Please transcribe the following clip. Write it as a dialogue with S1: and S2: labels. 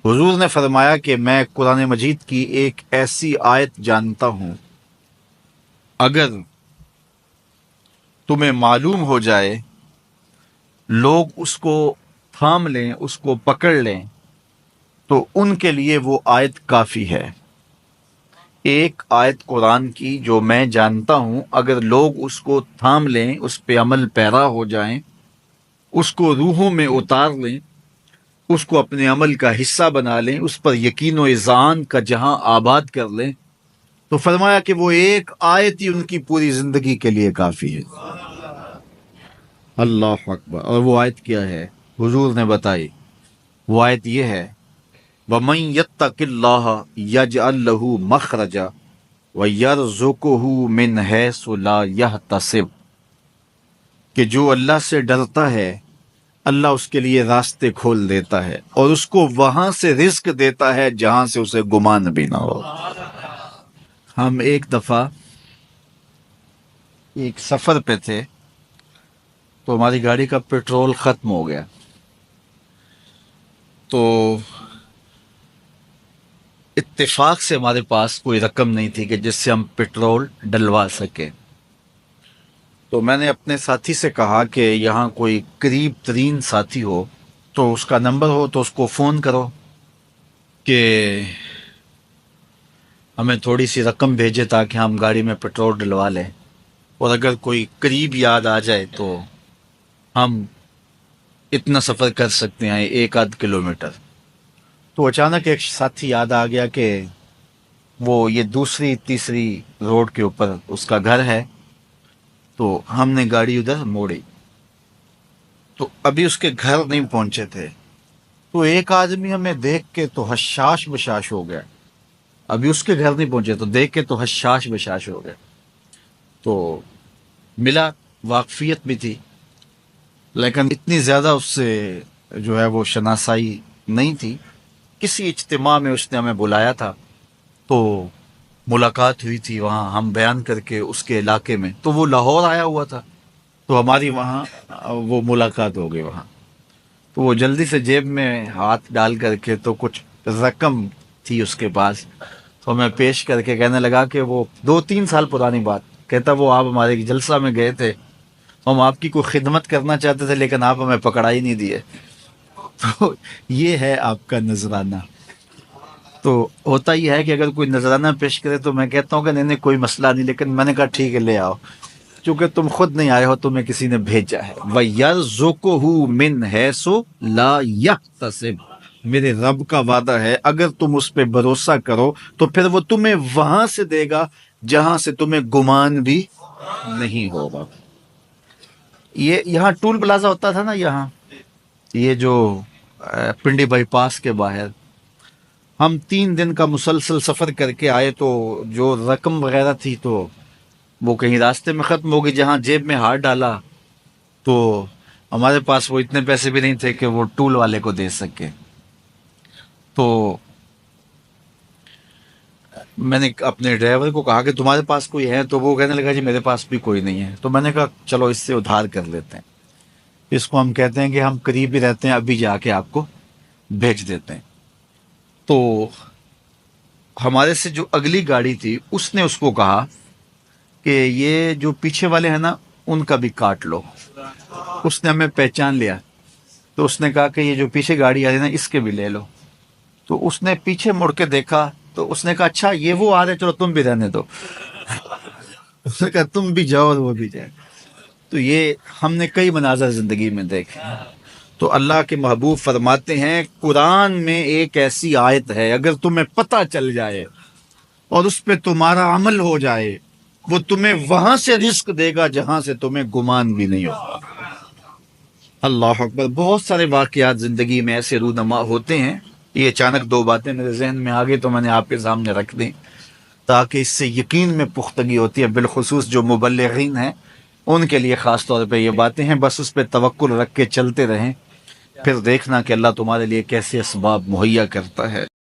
S1: حضور نے فرمایا کہ میں قرآن مجید کی ایک ایسی آیت جانتا ہوں، اگر تمہیں معلوم ہو جائے، لوگ اس کو تھام لیں، اس کو پکڑ لیں، تو ان کے لیے وہ آیت کافی ہے۔ ایک آیت قرآن کی جو میں جانتا ہوں، اگر لوگ اس کو تھام لیں، اس پہ عمل پیرا ہو جائیں، اس کو روحوں میں اتار لیں، اس کو اپنے عمل کا حصہ بنا لیں، اس پر یقین و اذعان کا جہاں آباد کر لیں، تو فرمایا کہ وہ ایک آیت ہی ان کی پوری زندگی کے لیے کافی ہے۔ اللہ اکبر۔ اور وہ آیت کیا ہے؟ حضور نے بتائی، وہ آیت یہ ہے، وَمَن يَتَّقِ اللَّهَ يَجْعَل لَّهُ مَخْرَجًا وَيَرْزُقْهُ مِنْ حَيْثُ لَا يَحْتَسِبُ، کہ جو اللہ سے ڈرتا ہے، اللہ اس کے لیے راستے کھول دیتا ہے اور اس کو وہاں سے رزق دیتا ہے جہاں سے اسے گمان بھی نہ ہو۔ ہم ایک دفعہ ایک سفر پہ تھے، تو ہماری گاڑی کا پیٹرول ختم ہو گیا، تو اتفاق سے ہمارے پاس کوئی رقم نہیں تھی کہ جس سے ہم پیٹرول ڈلوا سکیں۔ تو میں نے اپنے ساتھی سے کہا کہ یہاں کوئی قریب ترین ساتھی ہو تو اس کا نمبر ہو تو اس کو فون کرو کہ ہمیں تھوڑی سی رقم بھیجے تاکہ ہم گاڑی میں پیٹرول ڈلوا لیں، اور اگر کوئی قریب یاد آ جائے تو ہم اتنا سفر کر سکتے ہیں، 1-8 کلومیٹر۔ تو اچانک ایک ساتھی یاد آ گیا کہ وہ یہ دوسری تیسری روڈ کے اوپر اس کا گھر ہے، تو ہم نے گاڑی ادھر موڑی، تو ابھی اس کے گھر نہیں پہنچے تھے، تو ایک آدمی ہمیں دیکھ کے تو حشاش بشاش ہو گیا۔ ابھی اس کے گھر نہیں پہنچے تو دیکھ کے تو حشاش بشاش ہو گیا۔ تو ملا، واقفیت بھی تھی، لیکن اتنی زیادہ اس سے جو ہے وہ شناسائی نہیں تھی۔ کسی اجتماع میں اس نے ہمیں بلایا تھا، تو ملاقات ہوئی تھی وہاں، ہم بیان کر کے اس کے علاقے میں، تو وہ لاہور آیا ہوا تھا، تو ہماری وہاں وہ ملاقات ہو گئی وہاں۔ تو وہ جلدی سے جیب میں ہاتھ ڈال کر کے، تو کچھ رقم تھی اس کے پاس، تو میں پیش کر کے کہنے لگا کہ وہ 2-3 سال پرانی بات، کہتا وہ آپ ہمارے جلسہ میں گئے تھے، ہم آپ کی کوئی خدمت کرنا چاہتے تھے لیکن آپ ہمیں پکڑا ہی نہیں دیے۔ تو یہ ہے آپ کا نذرانہ۔ تو ہوتا ہی ہے کہ اگر کوئی نذرانہ پیش کرے تو میں کہتا ہوں کہ نہیں کوئی مسئلہ نہیں، لیکن میں نے کہا ٹھیک ہے لے آؤ، چونکہ تم خود نہیں آئے ہو، تمہیں کسی نے بھیجا ہے۔ وَيَرْزُقُهُ مِنْ حَيْثُ لَا يَحْتَسِبُ، میرے رب کا وعدہ ہے اگر تم اس پہ بھروسہ کرو تو پھر وہ تمہیں وہاں سے دے گا جہاں سے تمہیں گمان بھی نہیں ہوگا۔ یہ یہاں ٹول پلازا ہوتا تھا نا، یہاں یہ جو پنڈی بائی پاس کے باہر، ہم 3 دن کا مسلسل سفر کر کے آئے، تو جو رقم وغیرہ تھی تو وہ کہیں راستے میں ختم ہو گئی۔ جہاں جیب میں ہاتھ ڈالا تو ہمارے پاس وہ اتنے پیسے بھی نہیں تھے کہ وہ ٹول والے کو دے سکے۔ تو میں نے اپنے ڈرائیور کو کہا کہ تمہارے پاس کوئی ہے، تو وہ کہنے لگا جی میرے پاس بھی کوئی نہیں ہے۔ تو میں نے کہا چلو اس سے ادھار کر لیتے ہیں، اس کو ہم کہتے ہیں کہ ہم قریب ہی رہتے ہیں، ابھی جا کے آپ کو بھیج دیتے ہیں۔ تو ہمارے سے جو اگلی گاڑی تھی اس نے اس کو کہا کہ یہ جو پیچھے والے ہیں نا ان کا بھی کاٹ لو۔ اس نے ہمیں پہچان لیا، تو اس نے کہا کہ یہ جو پیچھے گاڑی آ رہی ہے نا اس کے بھی لے لو۔ تو اس نے پیچھے مڑ کے دیکھا تو اس نے کہا اچھا یہ وہ آ رہے، چلو تم بھی رہنے دو۔ اس نے کہا تم بھی جاؤ اور وہ بھی جائے۔ تو یہ ہم نے کئی مناظر زندگی میں دیکھے۔ تو اللہ کے محبوب فرماتے ہیں قرآن میں ایک ایسی آیت ہے، اگر تمہیں پتہ چل جائے اور اس پہ تمہارا عمل ہو جائے، وہ تمہیں وہاں سے رزق دے گا جہاں سے تمہیں گمان بھی نہیں ہوگا۔ اللہ اکبر۔ بہت سارے واقعات زندگی میں ایسے رونما ہوتے ہیں۔ یہ اچانک 2 باتیں میرے ذہن میں آ گئی تو میں نے آپ کے سامنے رکھ دیں، تاکہ اس سے یقین میں پختگی ہوتی ہے، بالخصوص جو مبلغین ہیں ان کے لیے خاص طور پہ یہ باتیں ہیں۔ بس اس پہ توکل رکھ کے چلتے رہیں، پھر دیکھنا کہ اللہ تمہارے لیے کیسے اسباب مہیا کرتا ہے۔